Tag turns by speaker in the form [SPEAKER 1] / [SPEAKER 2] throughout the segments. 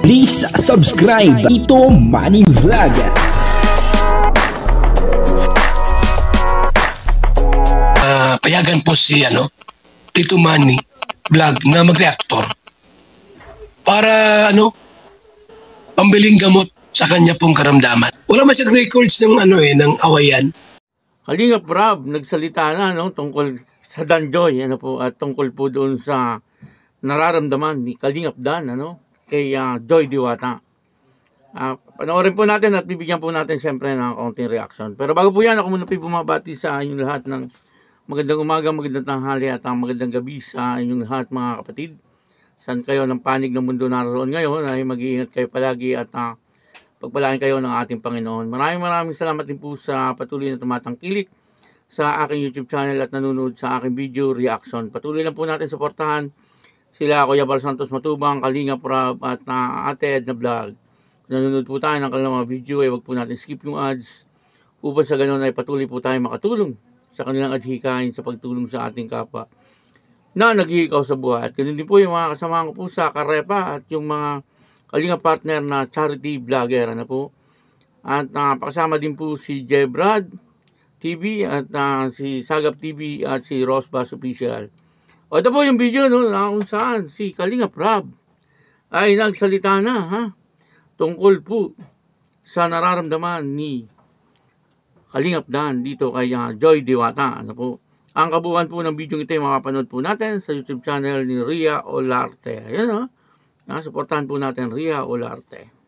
[SPEAKER 1] Please subscribe Ito Manny Vlog.
[SPEAKER 2] Payagan po si Tito Manny Vlog na mag-reactor para pambiling gamot sa kanya pong karamdaman. Wala man siyang records ng ng awayan.
[SPEAKER 3] Kalingap Rob, nagsalita na tungkol sa Danjoy at tungkol po doon sa nararamdaman ni Kalingap Dan kay Joy Diwata. Panoorin po natin at bibigyan po natin siyempre ng konting reaction. Pero bago po yan, ako muna po bumabati sa inyong lahat ng magandang umaga, magandang tanghali at magandang gabi sa inyong lahat mga kapatid. Saan kayo ng panig ng mundo naroon ngayon ay mag-iingat kayo palagi at pagpalain kayo ng ating Panginoon. Maraming salamat din po sa patuloy na tumatangkilik sa aking YouTube channel at nanonood sa aking video reaction. Patuloy lang po natin suportahan sila Kuya Bal Santos Matubang, Kalingap Rob at Ate Edna Vlog. Kung nanonood po tayo ng kanilang mga video ay wag po natin skip yung ads upang sa ganun ay patuloy po tayo makatulong sa kanilang adhikain sa pagtulong sa ating kapwa na naghihikaw sa buhay. At ganun din po yung mga kasamahan ko po sa Karepa at yung mga Kalingap partner na charity vlogger At pakasama din po si Jebrad TV at si Sagap TV at si Rosbas Official. O ito po yung video na kung saan si Kalingap Rob ay nagsalita na tungkol po sa nararamdaman ni Kalingap Dan dito kay Joy Diwata. Ang kabuuan po ng video ito ay makapanood po natin sa YouTube channel ni Ria Olarte. Ayan suportahan po natin Ria Olarte.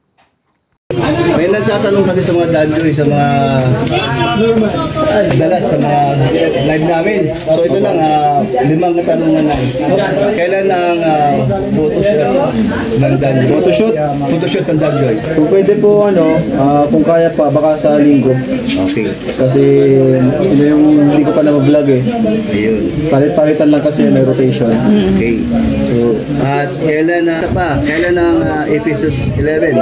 [SPEAKER 4] May nagtatanong kasi sa mga Danjoy, sa mga dalas sa mga live namin. So ito lang, 5 katanungan lang. Kailan ang photoshoot ng Danjoy? Photoshoot ng Danjoy.
[SPEAKER 5] Kung pwede po kung kaya pa, baka sa linggo.
[SPEAKER 4] Okay. Kasi
[SPEAKER 5] Sila yung hindi ko pa na-vlog
[SPEAKER 4] ayun.
[SPEAKER 5] Palit-palitan lang kasi may rotation.
[SPEAKER 4] Okay. So, at kailan ang episode 11?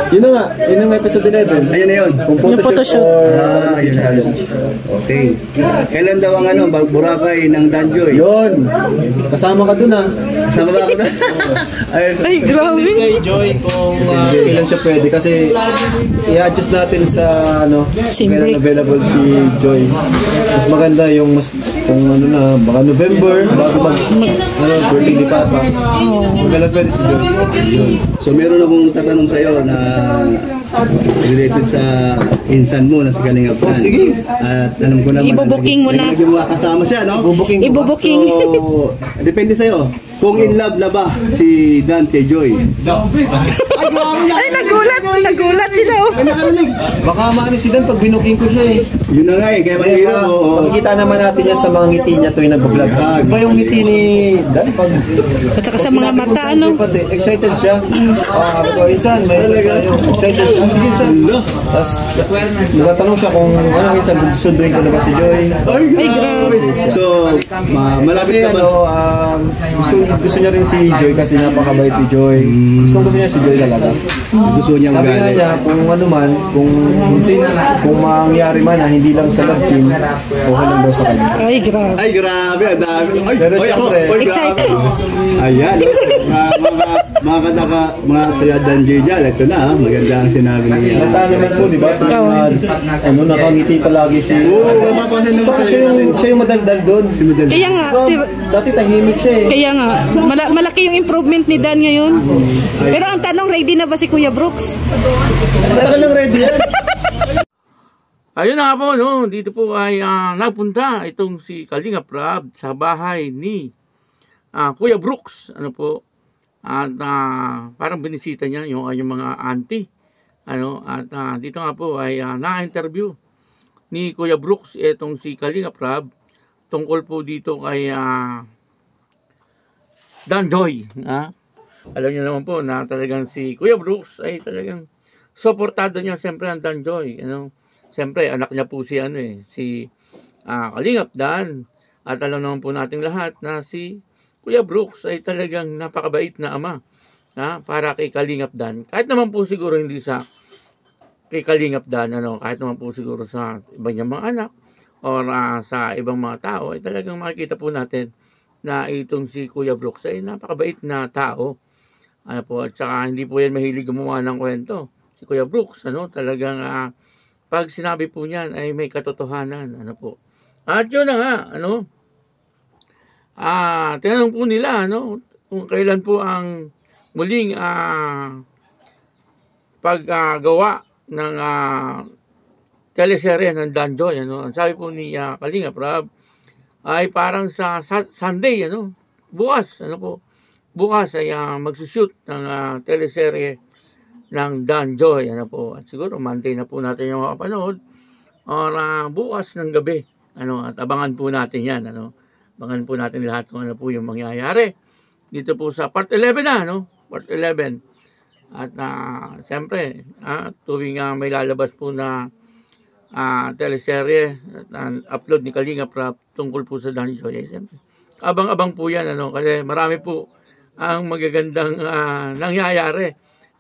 [SPEAKER 5] Yun ang episode 11.
[SPEAKER 4] Ayun na yun.
[SPEAKER 5] Kung photoshoot or
[SPEAKER 4] ayun na yun. Okay. Kailan daw ang Boracay ng Danjoy?
[SPEAKER 5] yun. Kasama ka dun
[SPEAKER 4] Kasama ba ako doon?
[SPEAKER 6] Ay, grabe.
[SPEAKER 5] Hindi kay Joy kung kailan siya pwede kasi i-adjust natin sa kailan available si Joy. Mas maganda yung kung baka November bago birthday ni Papa. Kailan pwede si Joy?
[SPEAKER 4] Yun. So meron akong tatanong sa'yo na related sa insan mo na si Kalingap Dan.
[SPEAKER 5] Sige.
[SPEAKER 4] At alam ko naman
[SPEAKER 6] Ibubuking mo na.
[SPEAKER 4] Yung kasama siya,
[SPEAKER 5] Ibubuking.
[SPEAKER 6] Ibubuking.
[SPEAKER 4] So, depende sa'yo. Kung in love na ba si Dan kay Joy?
[SPEAKER 6] Ay, nagulat sila.
[SPEAKER 5] Baka maano si Dan pag binuking ko siya
[SPEAKER 4] Yun na nga kaya mahirap mo.
[SPEAKER 5] Makikita naman natin yan sa mga ngiti niya tuwing nag-vlog. Iba yung ngiti ni Dan pag
[SPEAKER 6] At saka sa mga mata,
[SPEAKER 5] excited siya. Insan, may excited. Sige, insan. Tapos, nagtatanong siya kung insan, sunduin ko na ba si Joy?
[SPEAKER 6] Ay, grabe.
[SPEAKER 4] So, malapit
[SPEAKER 5] Kasi
[SPEAKER 4] naman.
[SPEAKER 5] gusto niya rin si Joy kasi napakabait ni Joy. Gusto niya si Joy talaga.
[SPEAKER 4] Gusto niya
[SPEAKER 5] Sabi nga niya, kung kung mangyari man hindi lang sa love team, okay lang daw sa kanya.
[SPEAKER 6] Ay, grabe.
[SPEAKER 4] Ay, grabe. Ang dami.
[SPEAKER 5] Pero syempre,
[SPEAKER 6] Excited.
[SPEAKER 4] Ayan. Mga taga-Danjoy dyan. Ito na. Maganda ang sinabi niya.
[SPEAKER 5] Mata naman po, di ba? Nakangiti palagi si...
[SPEAKER 4] mapapansin naman
[SPEAKER 5] Saka siya yung madagdag doon.
[SPEAKER 6] Kaya nga,
[SPEAKER 5] Dati tahimik siya
[SPEAKER 6] kaya nga, malaki yung improvement ni Dan ngayon. Pero ang tanong, ready na ba si Kuya Brooks?
[SPEAKER 5] Matagal lang ready yan.
[SPEAKER 3] Ayun na po, dito po ay napunta itong si Kalingap Rob sa bahay ni Kuya Brooks. At parang binisita niya yung mga auntie. At dito nga po ay na-interview ni Kuya Brooks itong si Kalingap Rob tungkol po dito kay Danjoy. Alam niyo naman po na talagang si Kuya Brooks ay talagang suportado niya siyempre ang Danjoy. Siyempre anak niya po si si Kalingap Dan. At alam naman po nating lahat na si Kuya Brooks ay talagang napakabait na ama para kay Kalingap Dan. Kahit naman po siguro hindi sa kay Kalingap Dan, kahit naman po siguro sa ibang niyang mga anak or sa ibang mga tao ay talagang makikita po natin na itong si Kuya Brooks ay napakabait na tao. Ano po, at saka hindi po yan mahilig gumawa ng kwento. Si Kuya Brooks, ano, talagang pag sinabi po niyan ay may katotohanan, ano po. At yun na nga, ano, tinanong po nila, ano, kung kailan po ang muling paggawa ng teleserye ng Danjoy, ano. Ang sabi po ni Kalingap Rab ay parang sa Sunday, ano, bukas, ano po, bukas ay magsushoot ng teleserye ng Danjoy, ano po. At siguro Monday na po natin yung makapanood or bukas ng gabi, ano, at abangan po natin yan, ano. Abangan po natin lahat kung ano po yung mangyayari dito po sa part 11 na, no? Part 11. At siyempre, tuwing may lalabas po na teleserye at upload ni Kalingap Rab tungkol po sa Danjoy, siyempre abang-abang po yan, ano, kasi marami po ang magagandang nangyayari,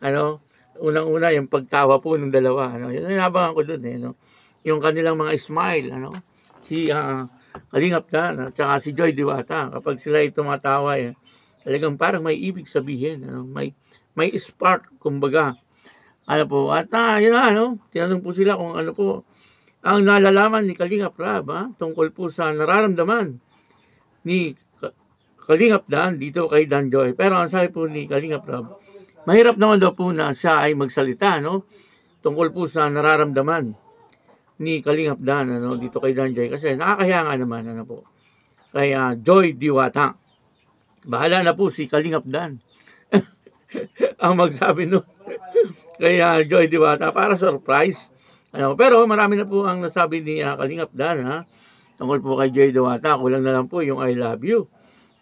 [SPEAKER 3] ano. Unang-una yung pagtawa po ng dalawa, ano, yun ang abangan ko dun, no? Yung kanilang mga smile, ano, si Kalingap Dan at saka si Joy Diwata, kapag sila ay tumatawa, talagang parang may ibig sabihin, ano, may spark, kumbaga, ano po. At yun na, ano, tinanong po sila kung ano po ang nalalaman ni Kalingap Rab tungkol po sa nararamdaman ni Kalingap Dan dito kay Danjoy. Pero ang sabi po ni Kalingap Rab, mahirap naman daw po na siya ay magsalita, no, tungkol po sa nararamdaman ni Kalingap Dan, ano, dito kay Danjoy, kasi nakakahiya nga naman, ano po, kay Joy Diwata. Bahala na po si Kalingap Dan ang magsabi no kay Joy Diwata para surprise, ano. Pero marami na po ang nasabi ni Kalingap Dan tungkol po kay Joy Diwata. Kulang na lang po yung I love you.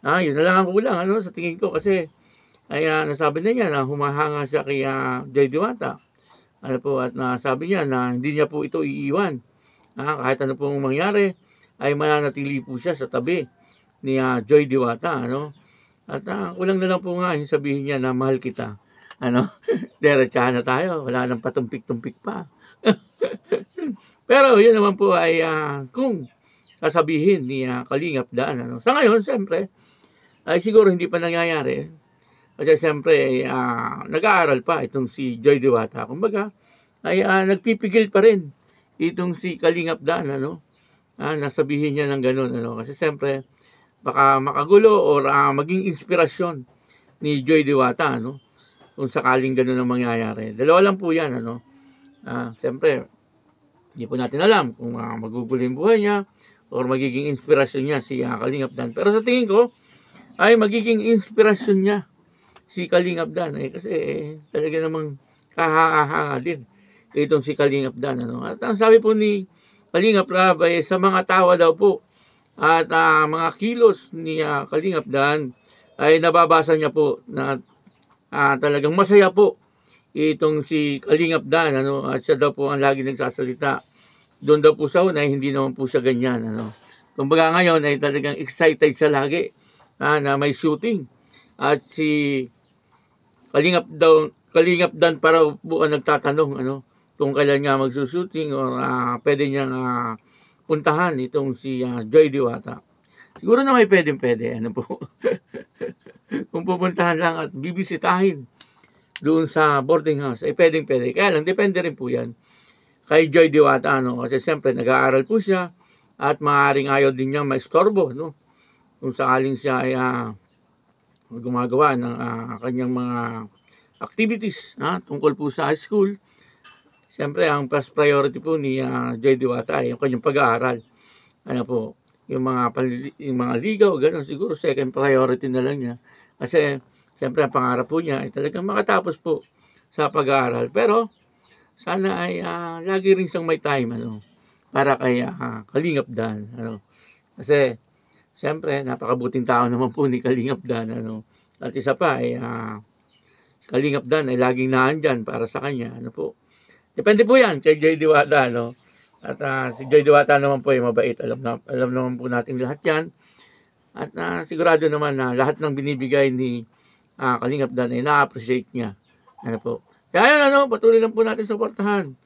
[SPEAKER 3] Yun na lang ang kulang, ano, sa tingin ko, kasi ay nasabi na niya na humahanga siya kay Joy Diwata. Ano po, at nasabi niya na hindi niya po ito iiwan. Kahit ano pong mangyari ay mananatili po siya sa tabi ni Joy Diwata, ano. At kulang na lang po nga yung sabihin niya na mahal kita. Ano, diretsahan na tayo, wala nang patumpik-tumpik pa. Pero yun naman po ay kung sasabihin ni Kalingap Dan, ano. Sa ngayon, siyempre, ay siguro hindi pa nangyayari. Kasi siyempre, nag-aaral pa itong si Joy Diwata. Kumbaga, ay nagpipigil pa rin itong si Kalingap Dan, ano, nasabihin niya ng ganun, ano. Kasi siyempre, baka makagulo or maging inspirasyon ni Joy Diwata, ano, kung sakaling ganun ang mangyayari. Dalawa lang po yan, ano. Siyempre, hindi po natin alam kung magugulo yung buhay niya or magiging inspirasyon niya si Kalingap Dan. Pero sa tingin ko, ay magiging inspirasyon niya si Kalingap Dan, kasi talaga namang kahanga din itong si Kalingap Dan, ano. At ang sabi po ni Kalingap Rab ay sa mga tawa daw po at mga kilos ni Kalingap Dan ay nababasa niya po na talagang masaya po itong si Kalingap Dan, ano. At siya daw po ang lagi nagsasalita. Doon daw po sa una, hindi naman po siya ganyan, ano. Kumbaga ngayon ay talagang excited siya lagi na may shooting. At si Kalingap Dan para po ang nagtatanong, ano, kung kailan nga magsushooting or pwede niyang puntahan itong si Joy Diwata. Siguro na may pwede, ano po. Kung pupuntahan lang at bibisitahin doon sa boarding house, ay pwede. Kaya lang, depende rin po yan kay Joy Diwata, ano, kasi siyempre nag-aaral po siya at maaaring ayaw din niya maistorbo, no, kung sakaling siya ay gumagawa ng kanyang mga activities tungkol po sa high school. Siyempre, ang first priority po ni Joy Diwata ay yung kanyang pag-aaral. Ano po, yung mga ligaw, gano'n, siguro second priority na lang niya. Kasi, siyempre, ang pangarap po niya ay talagang makatapos po sa pag-aaral. Pero, sana ay lagi rin siyang may time, ano, para kay Kalingap Dan, ano. Kasi, siyempre, napakabuting tao naman po ni Kalingap Dan, ano. At isa pa ay Kalingap Dan ay laging naandyan para sa kanya, ano po. Depende po yan kay Joy Diwata, no. At si Joy Diwata naman po ay mabait. Alam naman po natin lahat yan. At sigurado naman na lahat ng binibigay ni Kalingap Dan ay na-appreciate niya. Ano po. Kaya yan, ano, patuloy lang po natin suportahan.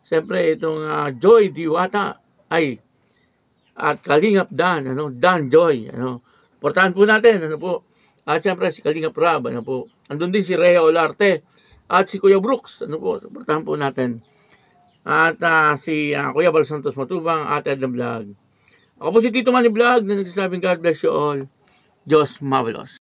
[SPEAKER 3] Siyempre, itong Joy Diwata ay at Kalingap Dan, ano, Dan Joy, ano. Suportahan po natin, ano po. At siyempre, si Kalingap Rab, ano po. Andun din si Rhea Olarte at si Kuya Brooks. Ano po, supportahan po natin. At si Kuya Bal Santos Matubang at Ed na Vlog. Ako po si Tito Manny Vlog na nagsasabing God bless you all. Diyos mabalos.